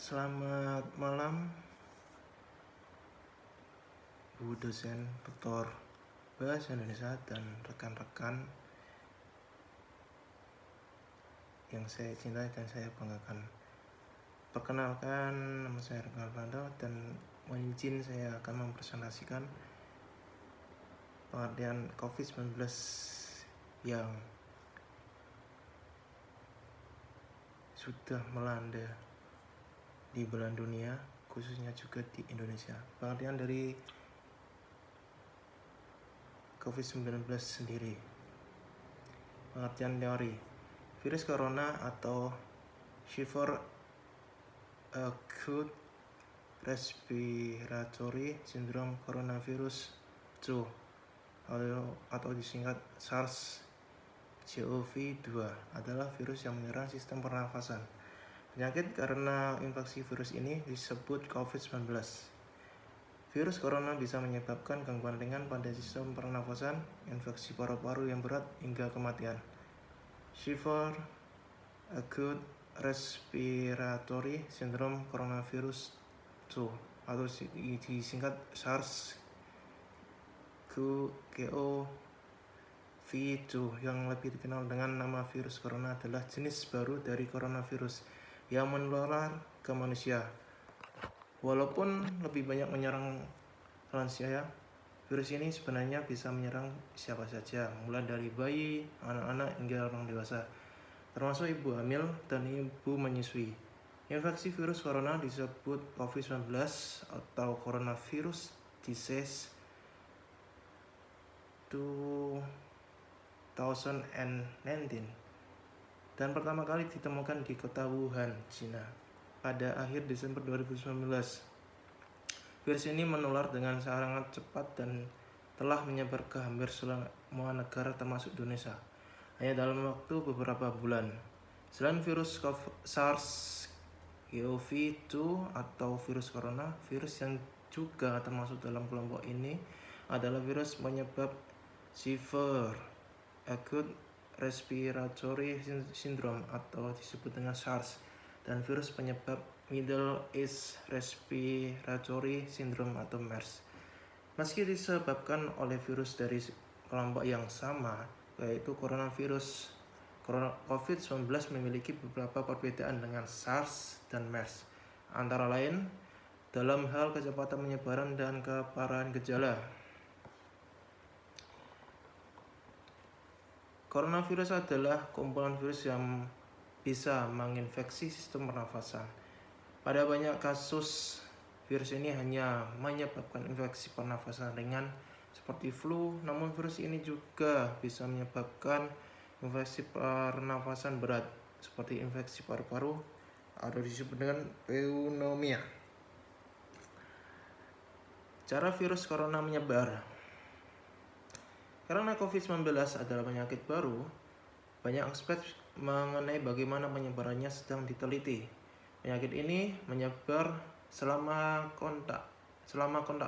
Selamat malam, Bu dosen, Dr. Bahasa Indonesia dan rekan-rekan yang saya cintai dan saya banggakan. Perkenalkan, nama saya Rekan Fernando dan mohon izin saya akan mempresentasikan pengertian COVID-19 yang sudah melanda di belahan dunia, khususnya juga di Indonesia. Pengertian dari COVID-19 sendiri. Pengertian teori. Virus corona atau Severe Acute Respiratory Syndrome Coronavirus 2 atau disingkat SARS-CoV-2 adalah virus yang menyerang sistem pernafasan. Penyakit karena infeksi virus ini disebut COVID-19. Virus corona bisa menyebabkan gangguan ringan pada sistem pernafasan, infeksi paru-paru yang berat, hingga kematian. Severe Acute Respiratory Syndrome Coronavirus 2 atau disingkat SARS-CoV-2 yang lebih dikenal dengan nama virus corona adalah jenis baru dari coronavirus yang menular ke manusia. Walaupun lebih banyak menyerang lansia, virus ini sebenarnya bisa menyerang siapa saja, mulai dari bayi, anak-anak, hingga orang dewasa, termasuk ibu hamil dan ibu menyusui. Infeksi virus corona disebut COVID-19 atau Coronavirus Disease 2019 dan pertama kali ditemukan di kota Wuhan, China pada akhir Desember 2019. Virus ini menular dengan sangat cepat dan telah menyebar ke hampir semua negara termasuk Indonesia hanya dalam waktu beberapa bulan. Selain virus SARS-CoV-2 atau virus corona, virus yang juga termasuk dalam kelompok ini adalah virus penyebab Severe Acute Respiratory Syndrome atau disebut dengan SARS, dan virus penyebab Middle East Respiratory Syndrome atau MERS. Meski disebabkan oleh virus dari kelompok yang sama, yaitu coronavirus, COVID-19 memiliki beberapa perbedaan dengan SARS dan MERS, antara lain dalam hal kecepatan penyebaran dan keparahan gejala. Coronavirus adalah kumpulan virus yang bisa menginfeksi sistem pernafasan. Pada banyak kasus, virus ini hanya menyebabkan infeksi pernafasan ringan seperti flu, namun virus ini juga bisa menyebabkan infeksi pernafasan berat seperti infeksi paru-paru atau disebut dengan pneumonia. Cara virus corona menyebar. Karena COVID-19 adalah penyakit baru, banyak aspek mengenai bagaimana penyebarannya sedang diteliti. Penyakit ini menyebar selama kontak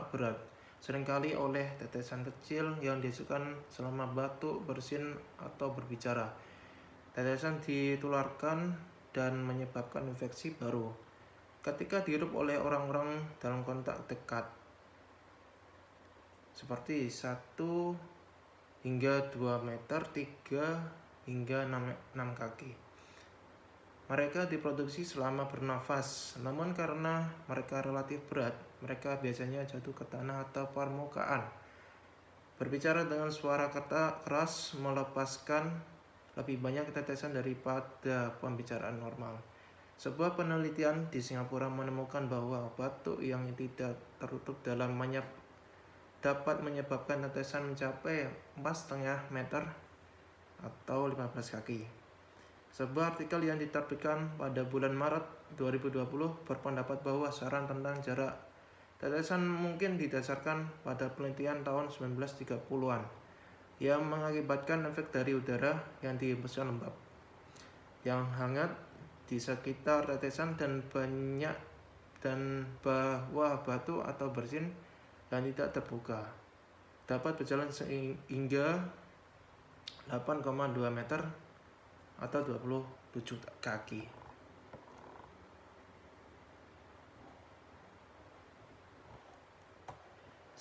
berat, seringkali oleh tetesan kecil yang dihasilkan selama batuk, bersin, atau berbicara. Tetesan ditularkan dan menyebabkan infeksi baru ketika dihirup oleh orang-orang dalam kontak dekat, seperti 1 hingga 2 meter, 3 hingga 6 kaki. Mereka diproduksi selama bernafas, namun karena mereka relatif berat, mereka biasanya jatuh ke tanah atau permukaan. Berbicara dengan suara keras melepaskan lebih banyak tetesan daripada pembicaraan normal. Sebuah penelitian di Singapura menemukan bahwa batuk yang tidak tertutup dalam dapat menyebabkan tetesan mencapai 4,5 meter atau 15 kaki. Sebuah artikel yang diterbitkan pada bulan Maret 2020 berpendapat bahwa saran tentang jarak tetesan mungkin didasarkan pada penelitian tahun 1930-an yang mengakibatkan efek dari udara yang dihembuskan lembab, yang hangat di sekitar tetesan dan bahwa batu atau bersin yang tidak terbuka dapat berjalan hingga 8,2 meter atau 27 kaki.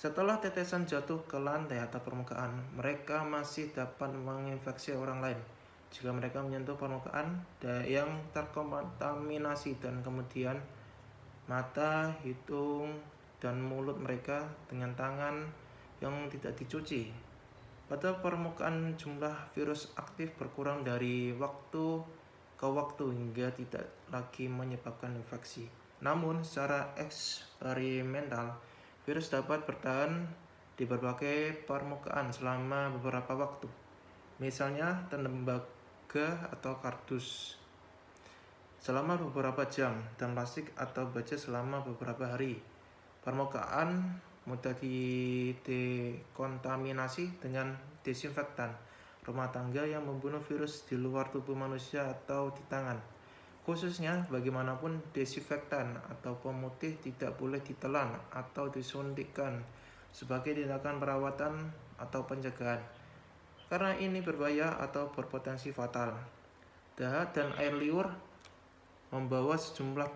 Setelah tetesan jatuh ke lantai atau permukaan, mereka masih dapat menginfeksi orang lain jika mereka menyentuh permukaan yang terkontaminasi dan kemudian mata, hidung, dan mulut mereka dengan tangan yang tidak dicuci. Pada permukaan jumlah virus aktif berkurang dari waktu ke waktu hingga tidak lagi menyebabkan infeksi. Namun secara eksperimental, virus dapat bertahan di berbagai permukaan selama beberapa waktu. Misalnya tembaga atau kardus selama beberapa jam dan plastik atau baja selama beberapa hari. Permukaan mudah didekontaminasi dengan desinfektan rumah tangga yang membunuh virus di luar tubuh manusia atau di tangan. Khususnya bagaimanapun desinfektan atau pemutih tidak boleh ditelan atau disuntikkan sebagai tindakan perawatan atau pencegahan, karena ini berbahaya atau berpotensi fatal. Dahak dan air liur membawa sejumlah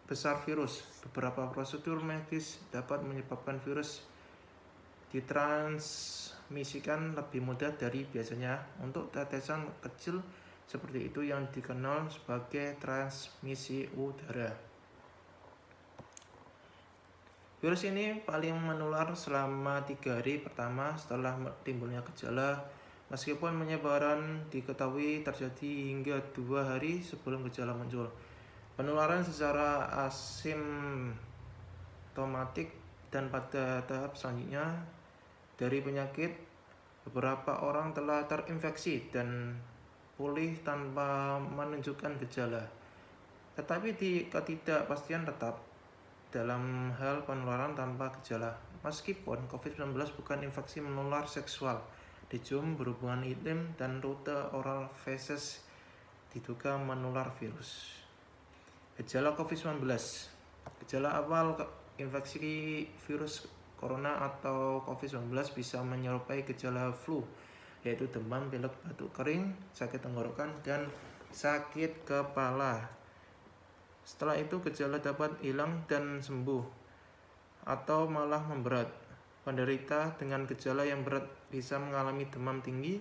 besar virus. Beberapa prosedur medis dapat menyebabkan virus ditransmisikan lebih mudah dari biasanya untuk tetesan kecil seperti itu yang dikenal sebagai transmisi udara. Virus ini paling menular selama 3 hari pertama setelah timbulnya gejala, meskipun penyebaran diketahui terjadi hingga 2 hari sebelum gejala muncul. Penularan secara asimptomatik dan pada tahap selanjutnya dari penyakit, beberapa orang telah terinfeksi dan pulih tanpa menunjukkan gejala. Tetapi ketidakpastian tetap dalam hal penularan tanpa gejala. Meskipun COVID-19 bukan infeksi menular seksual, dicium, berhubungan intim, dan rute oral feses diduga menular virus. Gejala COVID-19. Gejala awal infeksi virus corona atau COVID-19 bisa menyerupai gejala flu, yaitu demam, pilek, batuk kering, sakit tenggorokan, dan sakit kepala. Setelah itu gejala dapat hilang dan sembuh atau malah memberat. Penderita dengan gejala yang berat bisa mengalami demam tinggi,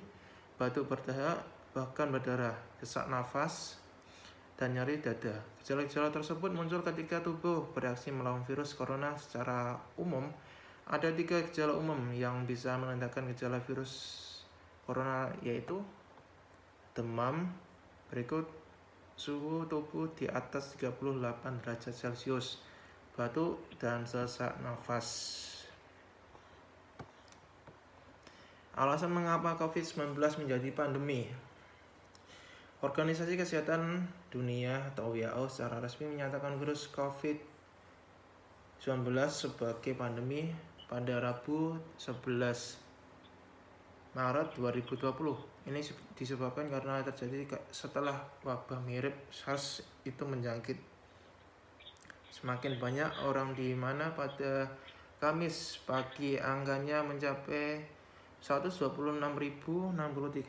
batuk berdahak, bahkan berdarah, sesak nafas, dan nyeri dada. Gejala-gejala tersebut muncul ketika tubuh bereaksi melawan virus corona. Secara umum, ada 3 gejala umum yang bisa menandakan gejala virus corona, yaitu demam, berikut suhu tubuh di atas 38 derajat Celcius, batuk, dan sesak nafas. Alasan mengapa COVID-19 menjadi pandemi. Organisasi Kesehatan Dunia atau WHO secara resmi menyatakan virus COVID-19 sebagai pandemi pada Rabu 11 Maret 2020. Ini disebabkan karena terjadi setelah wabah mirip SARS itu menjangkit semakin banyak orang, di mana pada Kamis pagi angkanya mencapai 126.063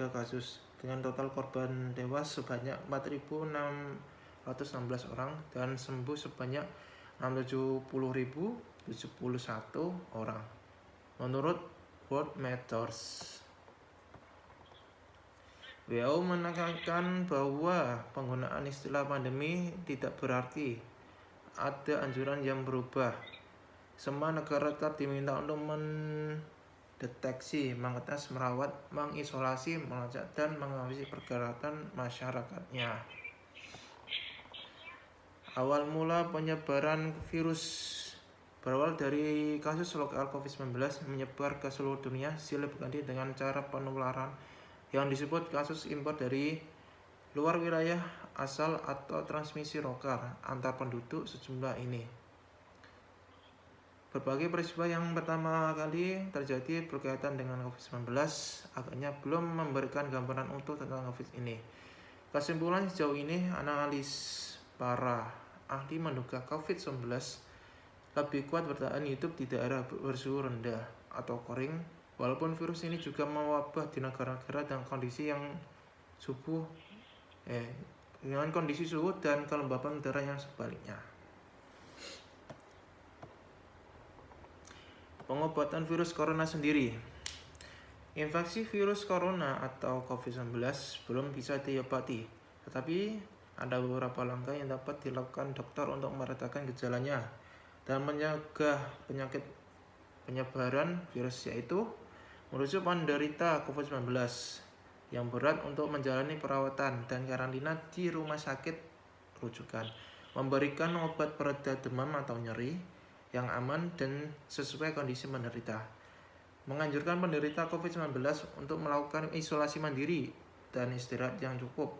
kasus dengan total korban tewas sebanyak 4.616 orang dan sembuh sebanyak 670.071 orang menurut World Matters. WHO menekankan bahwa penggunaan istilah pandemi tidak berarti ada anjuran yang berubah. Semua negara tetap diminta untuk mendeteksi, mengetes, merawat, mengisolasi, melacak, dan mengawasi pergerakan masyarakatnya. Awal mula penyebaran virus berawal dari kasus lokal COVID-19 menyebar ke seluruh dunia silih berganti dengan cara penularan yang disebut kasus impor dari luar wilayah asal atau transmisi lokal antar penduduk sejumlah ini. Berbagai peristiwa yang pertama kali terjadi berkaitan dengan COVID-19 agaknya belum memberikan gambaran utuh tentang COVID ini. Kesimpulan sejauh ini, analis para ahli menduga COVID-19 lebih kuat bertahan hidup di daerah bersuhu rendah atau kering, walaupun virus ini juga mewabah di negara-negara dengan kondisi suhu dan kelembapan udara yang sebaliknya. Pengobatan virus corona sendiri. Infeksi virus corona atau COVID-19 belum bisa diobati, tetapi ada beberapa langkah yang dapat dilakukan dokter untuk meredakan gejalanya dan mencegah penyakit penyebaran virus, yaitu merujuk penderita COVID-19 yang berat untuk menjalani perawatan dan karantina di rumah sakit rujukan, memberikan obat pereda demam atau nyeri yang aman dan sesuai kondisi penderita, menganjurkan penderita COVID-19 untuk melakukan isolasi mandiri dan istirahat yang cukup,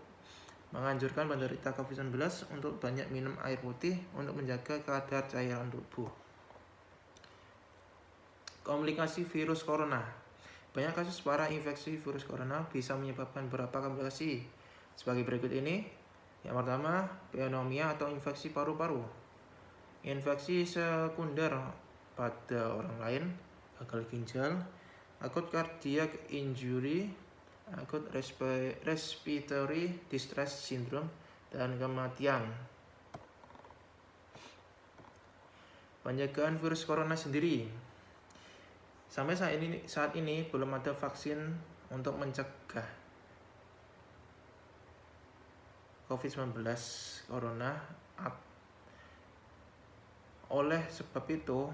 menganjurkan penderita COVID-19 untuk banyak minum air putih untuk menjaga kadar cairan tubuh. Komplikasi virus corona. Banyak kasus parah infeksi virus corona bisa menyebabkan beberapa komplikasi sebagai berikut ini. Yang pertama, pneumonia atau infeksi paru-paru. Infeksi sekunder pada orang lain, gagal ginjal, akut cardiac injury, akut respiratory distress syndrome, dan kematian. Pencegahan virus corona sendiri. Sampai saat ini belum ada vaksin untuk mencegah COVID-19 corona. Oleh sebab itu,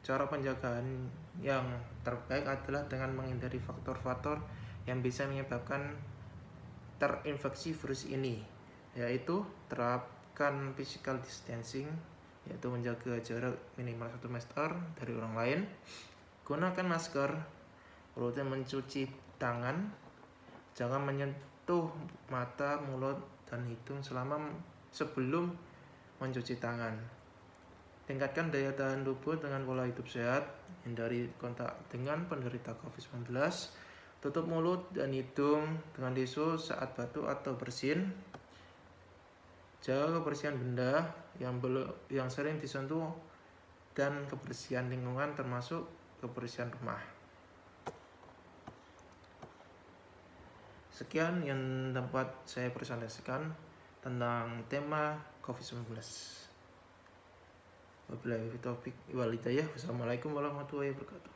cara penjagaan yang terbaik adalah dengan menghindari faktor-faktor yang bisa menyebabkan terinfeksi virus ini, yaitu terapkan physical distancing, yaitu menjaga jarak minimal 1 meter dari orang lain, gunakan masker, rutin mencuci tangan, jangan menyentuh mata, mulut, dan hidung sebelum mencuci tangan. Tingkatkan daya tahan tubuh dengan pola hidup sehat, hindari kontak dengan penderita COVID-19, tutup mulut dan hidung dengan tisu saat batuk atau bersin, jaga kebersihan benda yang sering disentuh dan kebersihan lingkungan termasuk kebersihan rumah. Sekian yang dapat saya presentasikan tentang tema COVID-19. Wabillahi taufiq wal hidayah. Wassalamualaikum warahmatullahi wabarakatuh.